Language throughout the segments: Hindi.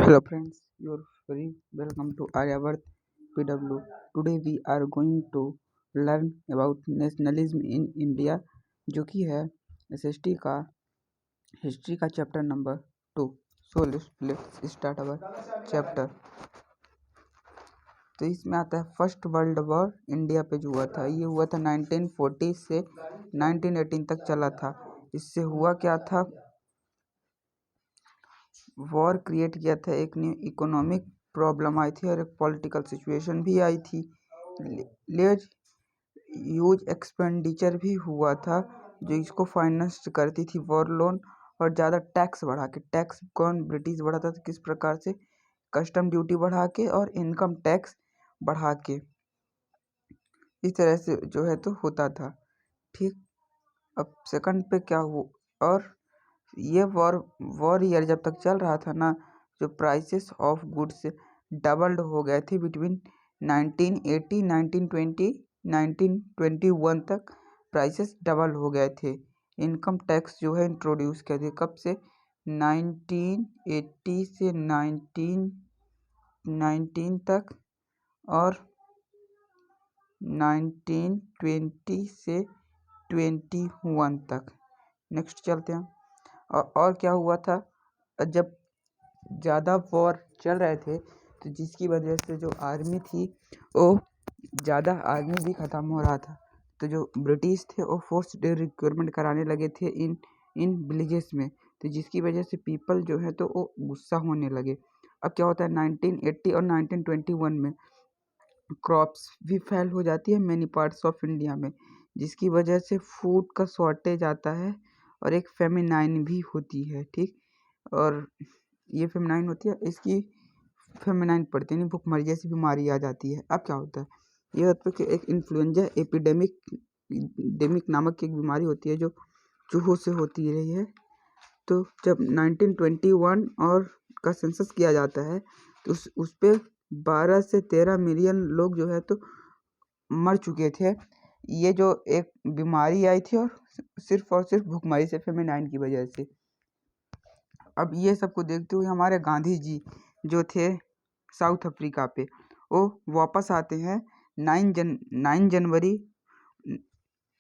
Hello friends, you're very welcome to Aryabharat PW. Today we are going to learn about nationalism in India, जो कि है SST का हिस्ट्री का chapter number 2. So let's start our chapter. तो इसमें आता है फर्स्ट वर्ल्ड वॉर इंडिया पे जो हुआ था, ये हुआ था 1940 से 1918 तक चला था। इससे हुआ क्या था, वॉर क्रिएट किया था, एक न्यू इकोनॉमिक प्रॉब्लम आई थी और एक पॉलिटिकल सिचुएशन भी आई थी। लेज ह्यूज एक्सपेंडिचर भी हुआ था जो इसको फाइनेंस करती थी, वॉर लोन और ज़्यादा टैक्स बढ़ा के। टैक्स कौन, ब्रिटिश बढ़ाता था, किस प्रकार से, कस्टम ड्यूटी बढ़ा के और इनकम टैक्स बढ़ा के, इस तरह से जो है तो होता था। ठीक, अब सेकंड पे क्या हुआ, और ये वॉर ईयर जब तक चल रहा था ना, जो प्राइसेस ऑफ गुड्स डबल्ड हो गए थे बिटवीन 1980, 1920, 1921 तक प्राइसेस डबल हो गए थे। इनकम टैक्स जो है इंट्रोड्यूस किए थे, कब से, 1980 से 1919 तक और 1920 से 21 तक। नेक्स्ट चलते हैं। और क्या हुआ था, जब ज़्यादा वॉर चल रहे थे तो जिसकी वजह से जो आर्मी थी वो ज़्यादा आर्मी भी ख़त्म हो रहा था, तो जो ब्रिटिश थे वो फोर्स रिक्रूटमेंट कराने लगे थे इन विलेजेस में, तो जिसकी वजह से पीपल जो है तो वो गुस्सा होने लगे। अब क्या होता है, 1980 और 1921 में क्रॉप्स भी फेल हो जाती है मैनी पार्ट्स ऑफ इंडिया में, जिसकी वजह से फूड का शॉर्टेज आता है और एक फेमिनाइन भी होती है। ठीक, और ये फेमिनाइन होती है, इसकी फेमिनाइन पड़ती नहीं, भूखमरी जैसी बीमारी आ जाती है। अब क्या होता है, ये होता है कि एक इन्फ्लुएंजा एपिडेमिक नामक एक बीमारी होती है जो चूहों से होती रही है। तो जब 1921 और का सेंसस किया जाता है तो उस पे 12 से 13 मिलियन लोग जो है तो मर चुके थे। ये जो एक बीमारी आई थी और सिर्फ भूखमरी से, फेमिनाइन की वजह से। अब ये सब को देखते हुए हमारे गांधी जी जो थे साउथ अफ्रीका पे, वो वापस आते हैं 9 जनवरी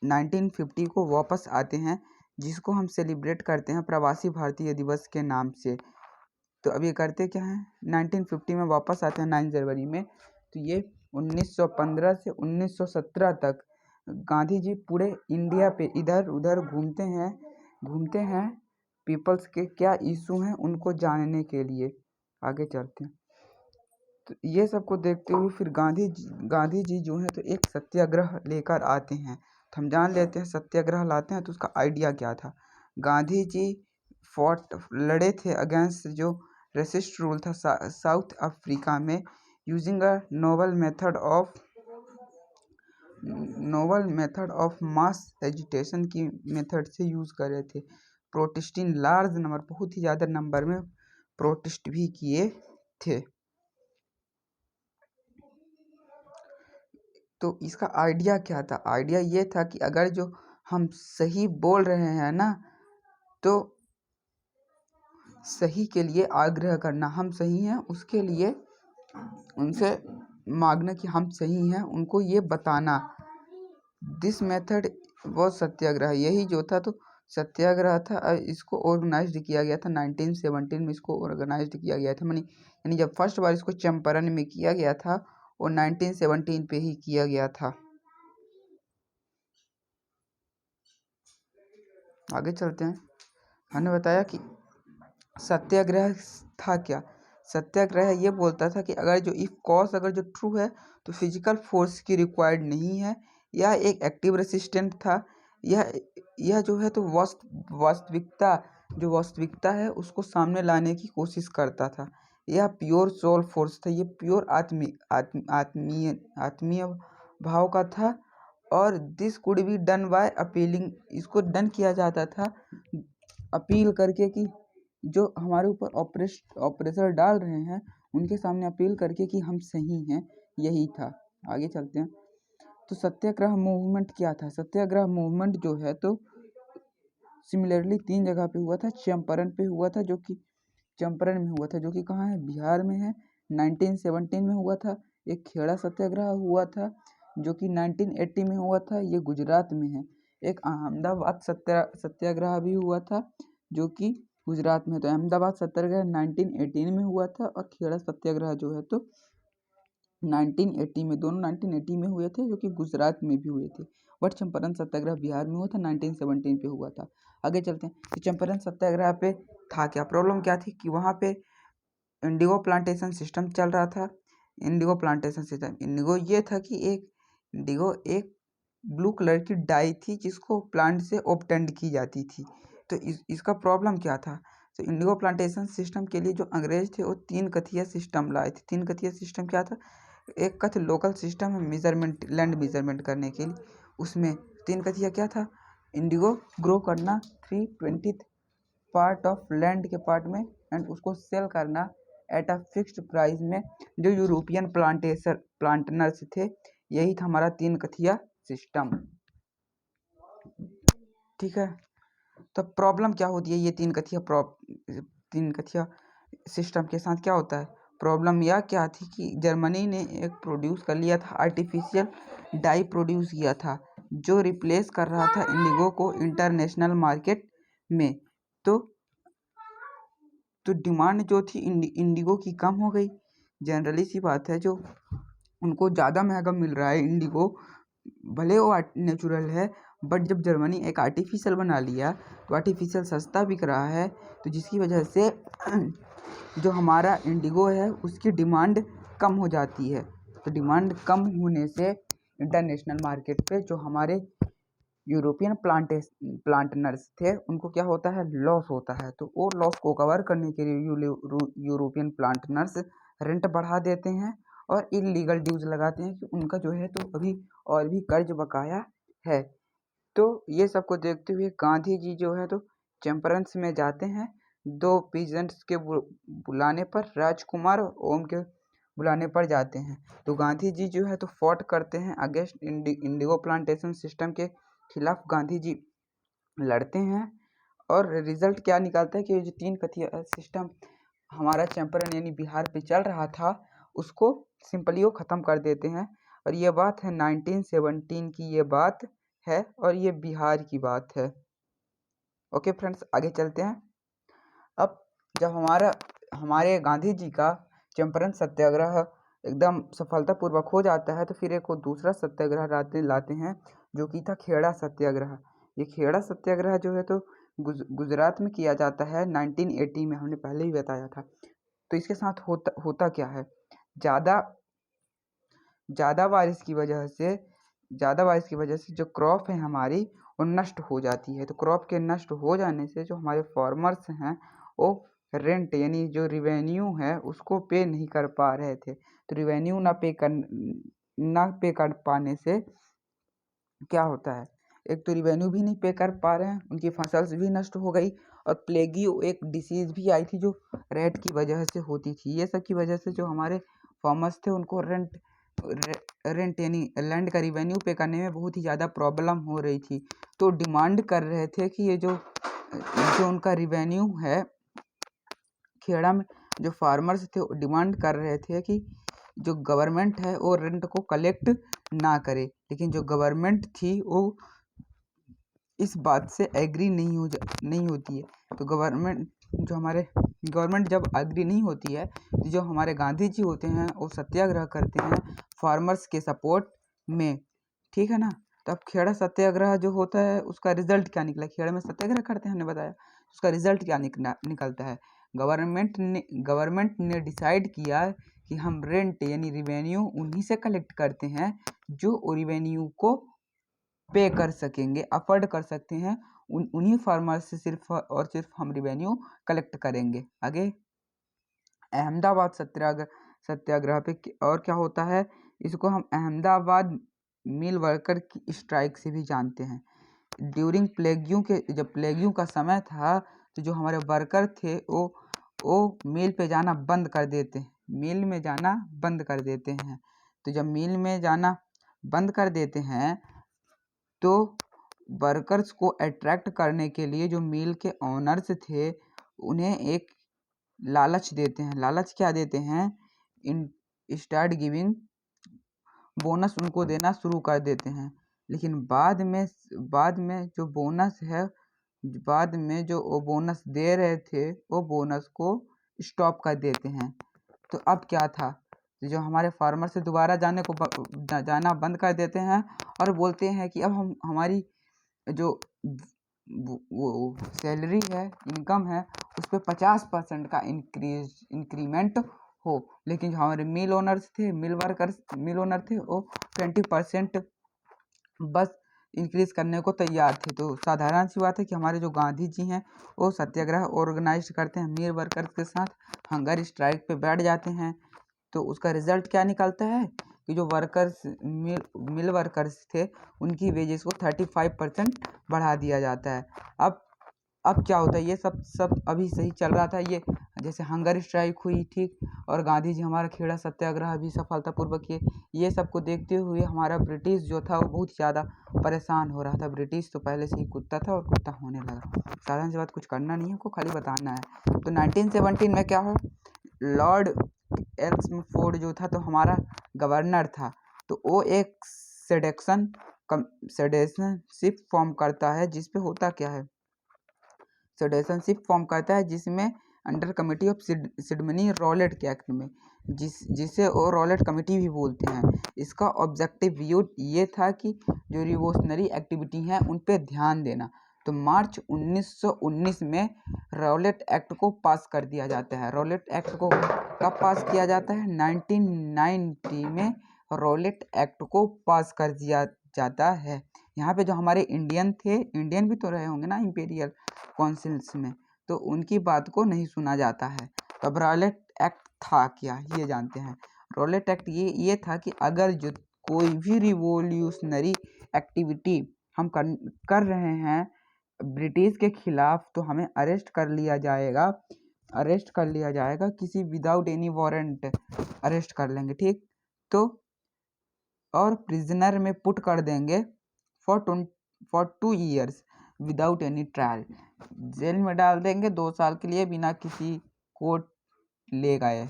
1950 को वापस आते हैं, जिसको हम सेलिब्रेट करते हैं प्रवासी भारतीय दिवस के नाम से। तो अब ये करते क्या हैं, 1950 में वापस आते हैं 9 जनवरी में। तो ये 1915 से 1917 तक गांधी जी पूरे इंडिया पे इधर उधर घूमते हैं पीपल्स के क्या इशू हैं उनको जानने के लिए। आगे चलते हैं। तो ये सब को देखते हुए फिर गांधी जी जो है तो एक सत्याग्रह लेकर आते हैं। तो हम जान लेते हैं सत्याग्रह लाते हैं तो उसका आइडिया क्या था। गांधी जी लड़े थे अगेंस्ट जो रेसिस्ट रूल था साउथ अफ्रीका में, using a novel method of mass agitation की मेथड से यूज़ कर रहे थे। प्रोटेस्ट इन लार्ज नंबर, बहुत ही ज़्यादा नंबर में प्रोटेस्ट भी किए थे। तो इसका आइडिया क्या था, आइडिया ये था कि अगर जो हम सही बोल रहे हैं ना, तो सही के लिए आग्रह करना, हम सही हैं उसके लिए उनसे मांगना कि हम सही हैं, उनको ये बताना। दिस मेथड वो सत्याग्रह, यही जो था तो सत्याग्रह था। इसको ऑर्गेनाइज्ड किया गया था 1917 में, इसको ऑर्गेनाइज्ड किया गया था, यानी जब फर्स्ट बार इसको चंपारण में किया गया था वो 1917 पे ही किया गया था। आगे चलते हैं। हमने बताया कि सत्याग्रह था क्या। सत्याग्रह ये बोलता था कि अगर जो इफ कॉज अगर जो ट्रू है तो फिजिकल फोर्स की रिक्वायर्ड नहीं है, यह एक एक्टिव रेसिस्टेंट था, यह जो है तो वास्तविकता है उसको सामने लाने की कोशिश करता था। यह प्योर सोल फोर्स था, ये प्योर आत्मीय भाव का था। और this could be done by appealing, इसको डन किया जाता था अपील करके कि जो हमारे ऊपर ऑपरेशन डाल रहे हैं उनके सामने अपील करके कि हम सही हैं, यही था। आगे चलते हैं। तो सत्याग्रह मूवमेंट क्या था। सत्याग्रह मूवमेंट जो है तो सिमिलरली 3 जगह पे हुआ था। चंपारण पे हुआ था जो कि चंपारण में हुआ था, जो कि कहाँ है, बिहार में है। 1917 में हुआ था। एक खेड़ा सत्याग्रह हुआ था जो कि 1980 में हुआ था, ये गुजरात में है। एक अहमदाबाद सत्याग्रह भी हुआ था जो कि गुजरात में। तो अहमदाबाद सत्याग्रह 1918 में हुआ था और खेड़ा सत्याग्रह जो है तो 1980 में, दोनों 1980 में हुए थे जो कि गुजरात में भी हुए थे। बट चंपारण सत्याग्रह बिहार में हुआ था, 1917 पे हुआ था। आगे चलते हैं कि चंपारण सत्याग्रह पे था क्या, प्रॉब्लम क्या थी कि वहाँ पे इंडिगो प्लांटेशन सिस्टम चल रहा था। इंडिगो प्लांटेशन सिस्टम, इंडिगो ये था कि इंडिगो एक ब्लू कलर की डाई थी जिसको प्लांट से ऑब्टेंड की जाती थी। तो इसका प्रॉब्लम क्या था, तो इंडिगो प्लांटेशन सिस्टम के लिए जो अंग्रेज थे वो 3 कथीय सिस्टम लाए थे। 3 कथीय सिस्टम क्या था, एक का तो लोकल सिस्टम है मेजरमेंट, लैंड मेजरमेंट करने के लिए, उसमें 3 कथीय क्या था, इंडिगो ग्रो करना 3/20 पार्ट ऑफ लैंड के पार्ट में एंड उसको सेल करना एट अ फिक्स्ड प्राइस में जो यूरोपियन प्लांटनर्स थे। यही था हमारा 3 कथीय सिस्टम। ठीक है, तो प्रॉब्लम क्या होती है, ये 3 कथीय सिस्टम के साथ क्या होता है, प्रॉब्लम यह क्या थी कि जर्मनी ने एक प्रोड्यूस कर लिया था, आर्टिफिशियल डाई प्रोड्यूस किया था जो रिप्लेस कर रहा था इंडिगो को इंटरनेशनल मार्केट में। तो डिमांड जो थी इंडिगो की कम हो गई। जनरली सी बात है, जो उनको ज़्यादा महंगा मिल रहा है इंडिगो, भले वो नेचुरल है, बट जब जर्मनी एक आर्टिफिशियल बना लिया तो आर्टिफिशियल सस्ता बिक रहा है, तो जिसकी वजह से जो हमारा इंडिगो है उसकी डिमांड कम हो जाती है। तो डिमांड कम होने से इंटरनेशनल मार्केट पे जो हमारे यूरोपियन प्लांटनर्स थे उनको क्या होता है, लॉस होता है। तो वो लॉस को कवर करने के लिए यूरोपियन प्लांटनर्स रेंट बढ़ा देते हैं और इलीगल ड्यूज लगाते हैं कि उनका जो है तो अभी और भी कर्ज बकाया है। तो ये सबको देखते हुए गांधी जी जो है तो चैम्बर्स में जाते हैं, 2 पीजेंट्स के बुलाने पर, राजकुमार और ओम के बुलाने पर जाते हैं। तो गांधी जी जो है तो फॉट करते हैं अगेंस्ट इंडिगो प्लांटेशन सिस्टम के खिलाफ। गांधी जी लड़ते हैं और रिजल्ट क्या निकालता है कि जो 3 कथीय सिस्टम हमारा चैम्बर्स यानी बिहार पे चल रहा था उसको सिंपली वो ख़त्म कर देते हैं। और ये बात है 1917 की ये बात है और ये बिहार की बात है। ओके फ्रेंड्स, आगे चलते हैं। अब जब हमारे गांधी जी का चंपारण सत्याग्रह एकदम सफलतापूर्वक हो जाता है तो फिर एक दूसरा सत्याग्रह लाते हैं जो कि था खेड़ा सत्याग्रह। ये खेड़ा सत्याग्रह जो है तो गुजरात में किया जाता है 1980 में, हमने पहले ही बताया था। तो इसके साथ होता क्या है, ज़्यादा ज़्यादा बारिश की वजह से जो क्रॉप है हमारी वो नष्ट हो जाती है। तो क्रॉप के नष्ट हो जाने से जो हमारे फार्मर्स हैं वो रेंट यानी जो रिवेन्यू है उसको पे नहीं कर पा रहे थे। तो रिवेन्यू ना पे कर पाने से क्या होता है, एक तो रिवेन्यू भी नहीं पे कर पा रहे हैं, उनकी फसल भी नष्ट हो गई और प्लेगियो एक डिसीज़ भी आई थी जो रेट की वजह से होती थी। ये सब की वजह से जो हमारे फार्मर्स थे उनको रेंट यानी लैंड का रिवेन्यू पे करने में बहुत ही ज़्यादा प्रॉब्लम हो रही थी। तो डिमांड कर रहे थे कि ये जो उनका रिवेन्यू है, खेड़ा में जो फार्मर्स थे डिमांड कर रहे थे कि जो गवर्नमेंट है वो रेंट को कलेक्ट ना करे। लेकिन जो गवर्नमेंट थी वो इस बात से एग्री नहीं होती है। तो गवर्नमेंट जब एग्री नहीं होती है तो जो हमारे गांधी जी होते हैं वो सत्याग्रह करते हैं फार्मर्स के सपोर्ट में। ठीक है ना। तो अब खेड़ा सत्याग्रह जो होता है उसका रिजल्ट क्या निकला, खेड़ा में सत्याग्रह करते हैं हमने बताया, उसका रिजल्ट क्या निकलता है, गवर्नमेंट ने डिसाइड किया कि हम रेंट यानी रिवेन्यू उन्हीं से कलेक्ट करते हैं जो रिवेन्यू को पे कर सकेंगे, अफोर्ड कर सकते हैं। उन्हीं फार्मर्स से सिर्फ और सिर्फ हम रिवेन्यू कलेक्ट करेंगे। आगे अहमदाबाद सत्याग्रह पे और क्या होता है, इसको हम अहमदाबाद मिल वर्कर की स्ट्राइक से भी जानते हैं। ड्यूरिंग जब प्लेग्यू का समय था तो जो हमारे वर्कर थे वो मिल पे जाना बंद कर देते हैं, मिल में जाना बंद कर देते हैं। तो जब मिल में जाना बंद कर देते हैं तो वर्कर्स को अट्रैक्ट करने के लिए जो मिल के ओनर्स थे उन्हें एक लालच देते हैं। लालच क्या देते हैं, इन स्टार्ट गिविंग बोनस उनको देना शुरू कर देते हैं। लेकिन बाद में जो बोनस है, बाद में जो वो बोनस दे रहे थे वो बोनस को स्टॉप कर देते हैं। तो अब क्या था, जो हमारे फार्मर से दोबारा जाना बंद कर देते हैं और बोलते हैं कि अब हम हमारी जो वो सैलरी है, इनकम है, उस पर 50% का इंक्रीमेंट हो। लेकिन जो हमारे मिल ओनर थे वो 20% बस इंक्रीज करने को तैयार थे। तो साधारण सी बात है कि हमारे जो गांधी जी हैं वो सत्याग्रह ऑर्गेनाइज करते हैं, मिल वर्कर्स के साथ हंगर स्ट्राइक पे बैठ जाते हैं। तो उसका रिजल्ट क्या निकलता है कि जो मिल वर्कर्स थे उनकी वेजेस को 35% बढ़ा दिया जाता है। अब क्या होता है, ये सब अभी सही चल रहा था, ये जैसे हंगर स्ट्राइक हुई, ठीक, और गांधी जी हमारा खेड़ा सत्याग्रह भी सफलतापूर्वक किए। ये सब को देखते हुए हमारा ब्रिटिश जो था वो बहुत ज़्यादा परेशान हो रहा था। ब्रिटिश तो पहले से ही कुत्ता था और कुत्ता होने लगा। साधारण सी बात, कुछ करना नहीं है, हमको खाली बताना है। तो 1917 में क्या हुआ, लॉर्ड एल्म्सफोर्ड जो था तो हमारा गवर्नर था, तो वो एक सेडेशनशिप फॉर्म करता है, जिसपे होता क्या है, सेडेशनशिप फॉर्म करता है, जिसमें under committee of seed money Rowlatt के एक्ट में, जिसे वो रॉलेट कमेटी भी बोलते हैं। इसका ऑब्जेक्टिव ये था कि जो रिवोल्यूशनरी एक्टिविटी हैं उन पे ध्यान देना। तो मार्च 1919 में रॉलेट एक्ट को पास कर दिया जाता है। रॉलेट एक्ट को कब पास किया जाता है, 1990 में रॉलेट एक्ट को पास कर दिया जाता है। यहाँ पे जो हमारे इंडियन भी तो रहे होंगे ना इंपीरियल काउंसिल्स में, तो उनकी बात को नहीं सुना जाता है। तो अब रॉलेट एक्ट था क्या, ये जानते हैं। रॉलेट एक्ट ये था कि अगर जो कोई भी रिवोल्यूशनरी एक्टिविटी हम कर रहे हैं ब्रिटिश के खिलाफ, तो हमें अरेस्ट कर लिया जाएगा, किसी विदाउट एनी वारंट अरेस्ट कर लेंगे, ठीक। तो और प्रिजनर में पुट कर देंगे for 2 years without any trial. Jail में डाल देंगे 2 साल के लिए बिना किसी कोर्ट ले गए।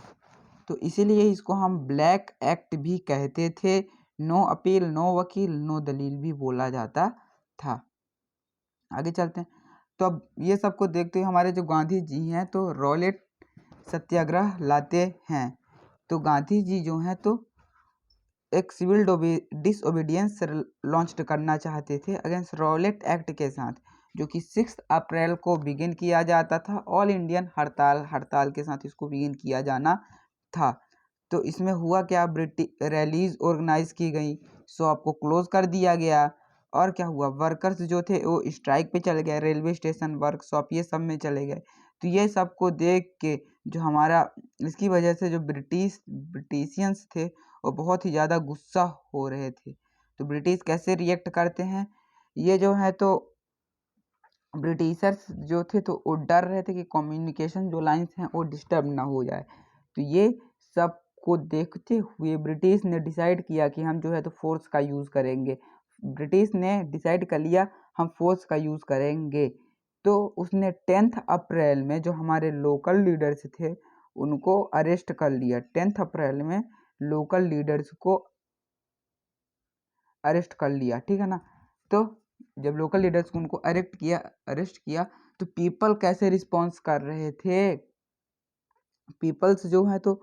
तो इसीलिए इसको हम ब्लैक एक्ट भी कहते थे। नो अपील, नो वकील, नो दलील भी बोला जाता था। आगे चलते हैं। तो अब ये सबको देखते हुए हमारे जो गांधी जी हैं तो रॉलेट सत्याग्रह लाते हैं। तो गांधी जी जो हैं तो एक सिविल डिसओबीडियंस लॉन्च करना चाहते थे अगेंस्ट रॉलेट एक्ट के साथ, जो कि 6 अप्रैल को बिगिन किया जाता था। ऑल इंडियन हड़ताल के साथ इसको बिगिन किया जाना था। तो इसमें हुआ क्या, रैलीज ऑर्गेनाइज की गई, शॉप को क्लोज कर दिया गया। और क्या हुआ, वर्कर्स जो थे वो स्ट्राइक पे चले गए, रेलवे स्टेशन, वर्कशॉप, ये सब में चले गए। तो ये सब को देख के जो हमारा, इसकी वजह से जो ब्रिटिशियंस थे वो बहुत ही ज़्यादा गुस्सा हो रहे थे। तो ब्रिटिश कैसे रिएक्ट करते हैं, ये जो है तो ब्रिटिशर्स जो थे तो वो डर रहे थे कि कम्युनिकेशन जो लाइंस हैं वो डिस्टर्ब ना हो जाए। तो ये सब को देखते हुए ब्रिटिश ने डिसाइड किया कि हम जो है तो फोर्स का यूज़ करेंगे। ब्रिटिश ने डिसाइड कर लिया हम फोर्स का यूज़ करेंगे। तो उसने 10 अप्रैल में जो हमारे लोकल लीडर्स थे उनको अरेस्ट कर लिया। 10 अप्रैल में लोकल लीडर्स को अरेस्ट कर लिया, ठीक है ना। तो जब लोकल लीडर्स को उनको अरेस्ट किया तो पीपल कैसे रिस्पॉन्स कर रहे थे, पीपल्स जो है तो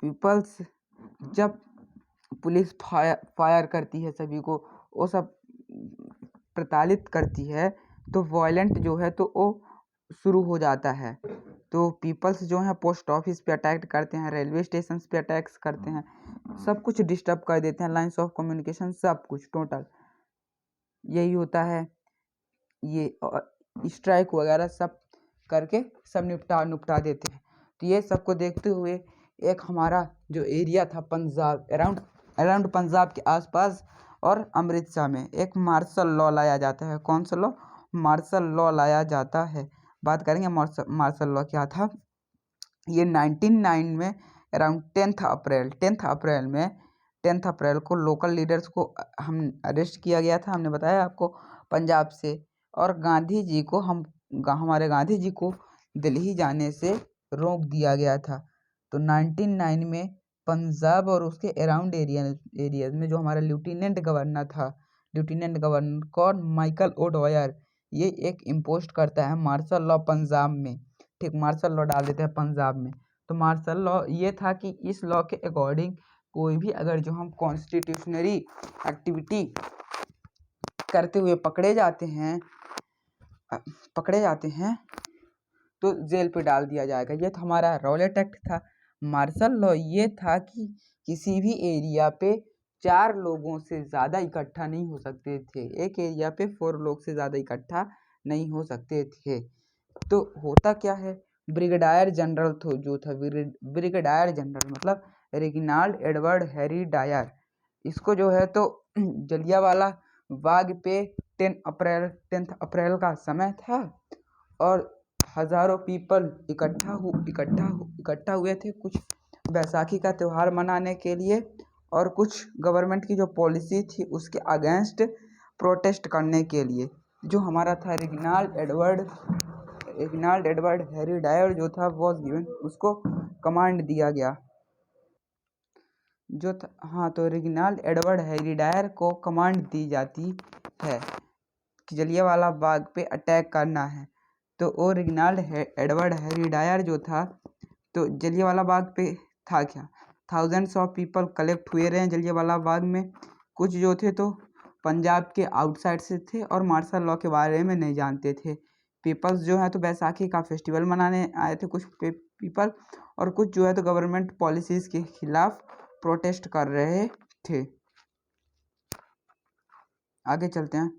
पीपल्स जब पुलिस फायर करती है सभी को, वो सब प्रताड़ित करती है, तो वायलेंट जो है तो वो शुरू हो जाता है। तो पीपल्स जो है पोस्ट ऑफिस पे अटैक करते हैं, रेलवे स्टेशन पे अटैक्स करते हैं, सब कुछ डिस्टर्ब कर देते हैं, लाइंस ऑफ कम्युनिकेशन सब कुछ टोटल। यही होता है, ये स्ट्राइक वगैरह सब करके सब निपटा देते हैं। तो ये सबको देखते हुए एक हमारा जो एरिया था पंजाब, अराउंड पंजाब के आसपास और अमृतसर में एक मार्शल लॉ लाया जाता है। कौन सा लॉ, मार्शल लॉ लाया जाता है। बात करेंगे मार्शल लॉ क्या था। ये 1909 में अराउंड 10th अप्रैल को लोकल लीडर्स को हम अरेस्ट किया गया था, हमने बताया आपको, पंजाब से। और हमारे गांधी जी को दिल्ली जाने से रोक दिया गया था। तो 1909 में पंजाब और उसके अराउंड एरियाज में जो हमारा लेफ्टिनेंट गवर्नर था, लेफ्टिनेंट गवर्नर कौन, माइकल ओडवायर, ये एक इम्पोस्ट करता है मार्शल लॉ पंजाब में। ठीक, मार्शल लॉ डाल देते हैं पंजाब में। तो मार्शल लॉ ये था कि इस लॉ के अकॉर्डिंग कोई भी अगर जो हम कॉन्स्टिट्यूशनरी एक्टिविटी करते हुए पकड़े जाते हैं तो जेल पे डाल दिया जाएगा। ये तो हमारा रॉलेट एक्ट था। मार्शल लॉ ये था कि किसी भी एरिया पे 4 लोगों से ज़्यादा इकट्ठा नहीं हो सकते थे। एक एरिया पे 4 लोग से ज़्यादा इकट्ठा नहीं हो सकते थे। तो होता क्या है, ब्रिगेडियर जनरल जो था, ब्रिगेडियर जनरल मतलब रेगिनाल्ड एडवर्ड हैरी डायर, इसको जो है तो जलियांवाला बाग पे 10 अप्रैल का समय था और हजारों पीपल इकट्ठा हुए थे कुछ बैसाखी का त्यौहार मनाने के लिए और कुछ गवर्नमेंट की जो पॉलिसी थी उसके अगेंस्ट प्रोटेस्ट करने के लिए। जो हमारा था रेगिनाल्ड एडवर्ड हैरी डायर जो था वॉज गिवन, उसको कमांड दिया गया जो था। हाँ, तो रेगिनाल्ड एडवर्ड हैरी डायर को कमांड दी जाती है कि जलियांवाला बाग पे अटैक करना है। तो वो रेगिनाल्ड एडवर्ड हैरी डायर जो था, तो जलियांवाला बाग पे था क्या, थाउजेंड्स ऑफ पीपल कलेक्ट हुए रहे जलियांवाला बाग में। कुछ जो थे तो पंजाब के आउटसाइड से थे और मार्शल लॉ के बारे में नहीं जानते थे। पीपल्स जो है तो बैसाखी का फेस्टिवल मनाने आए थे कुछ पीपल, और कुछ जो है तो गवर्नमेंट पॉलिसीज के खिलाफ प्रोटेस्ट कर रहे थे। आगे चलते हैं।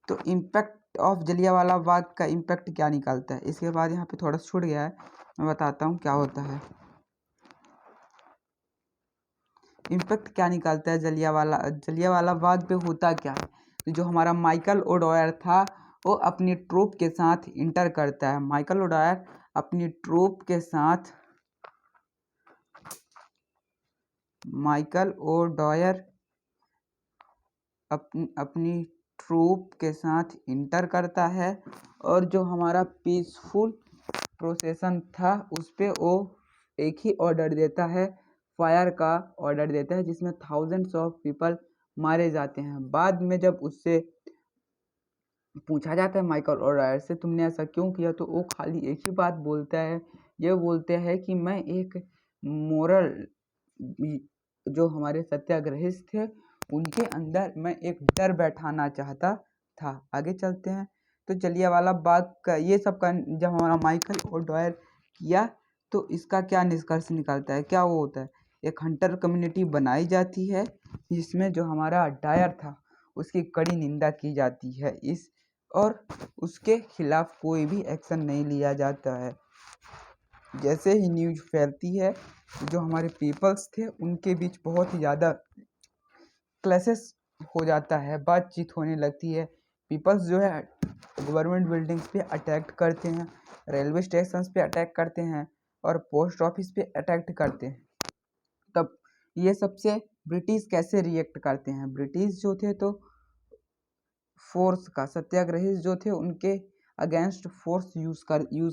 तो इम्पैक्ट ऑफ जलियांवाला बाग का इम्पैक्ट क्या निकलता है, इसके बाद यहाँ पे थोड़ा छूट गया है, मैं बताता हूँ क्या होता है। इम्पैक्ट क्या निकलता है जलियांवाला बाग पे होता क्या है। तो जो हमारा माइकल ओडवायर था वो अपनी ट्रूप के साथ इंटर करता है। माइकल ओडवायर अपनी ट्रूप के साथ अपनी ट्रूप के साथ इंटर करता है और जो हमारा पीसफुल प्रोसेसन था उस पे वो एक ही ऑर्डर देता है, फायर का ऑर्डर देता है, जिसमें थाउजेंड्स ऑफ पीपल मारे जाते हैं। बाद में जब उससे पूछा जाता है माइकल ओडवायर से तुमने ऐसा क्यों किया, तो वो खाली एक ही बात बोलता है, ये बोलते हैं कि मैं एक मोरल, जो हमारे सत्याग्रही थे उनके अंदर मैं एक डर बैठाना चाहता था। आगे चलते हैं। तो जलियांवाला बाग का ये सब का जब हमारा माइकल ओडवायर किया तो इसका क्या निष्कर्ष निकलता है, क्या वो होता है, एक हंटर कम्युनिटी बनाई जाती है जिसमें जो हमारा डायर था उसकी कड़ी निंदा की जाती है और उसके खिलाफ कोई भी एक्शन नहीं लिया जाता है। जैसे ही न्यूज़ फैलती है जो हमारे पीपल्स थे उनके बीच बहुत ही ज़्यादा क्लैशेस हो जाता है, बातचीत होने लगती है। पीपल्स जो है गवर्नमेंट बिल्डिंग्स पे अटैक करते हैं, रेलवे स्टेशंस पे अटैक करते हैं और पोस्ट ऑफिस पे अटैक करते हैं। तब ये सबसे ब्रिटिश कैसे रिएक्ट करते हैं, ब्रिटिश जो थे तो फोर्स का, सत्याग्रही जो थे उनके अगेंस्ट फोर्स यूज़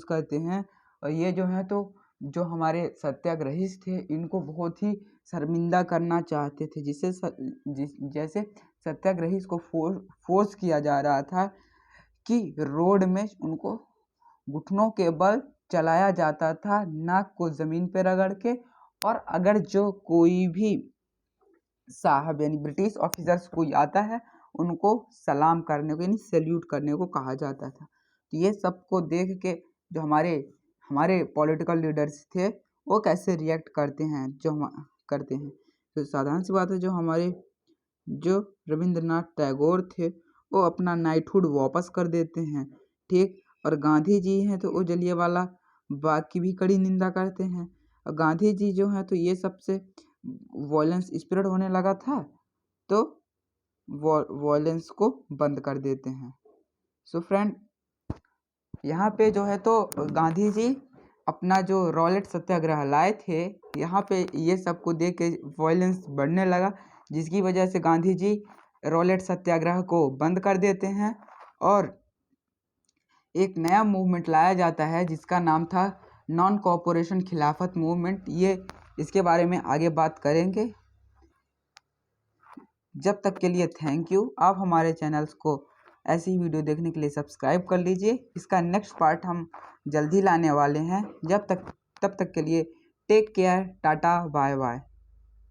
करते हैं। और ये जो है तो जो हमारे सत्याग्रही थे इनको बहुत ही शर्मिंदा करना चाहते थे, जैसे सत्याग्रही को फोर्स किया जा रहा था कि रोड में उनको घुटनों के बल चलाया जाता था, नाक को ज़मीन पे रगड़ के, और अगर जो कोई भी साहब यानी ब्रिटिश ऑफिसर्स कोई आता है उनको सलाम करने को यानी सैल्यूट करने को कहा जाता था। तो ये सबको देख के जो हमारे पॉलिटिकल लीडर्स थे वो कैसे रिएक्ट करते हैं, तो साधारण सी बात है, जो रविंद्रनाथ टैगोर थे वो अपना नाइटहुड वापस कर देते हैं। ठीक, और गांधी जी हैं तो वो जलियांवाला बाग की भी कड़ी निंदा करते हैं। और गांधी जी जो हैं तो ये सबसे वॉयलेंस स्प्रेड होने लगा था तो वॉयलेंस को बंद कर देते हैं। सो फ्रेंड, यहाँ पे जो है तो गांधी जी अपना जो रॉलेट सत्याग्रह लाए थे, यहाँ पे ये सबको देख के वॉयलेंस बढ़ने लगा, जिसकी वजह से गांधी जी रॉलेट सत्याग्रह को बंद कर देते हैं और एक नया मूवमेंट लाया जाता है जिसका नाम था नॉन कोऑपरेशन खिलाफत मूवमेंट, ये इसके बारे में आगे बात करेंगे। जब तक के लिए थैंक यू। आप हमारे चैनल्स को ऐसी वीडियो देखने के लिए सब्सक्राइब कर लीजिए। इसका नेक्स्ट पार्ट हम जल्दी लाने वाले हैं। तब तक के लिए take care, tata, bye bye.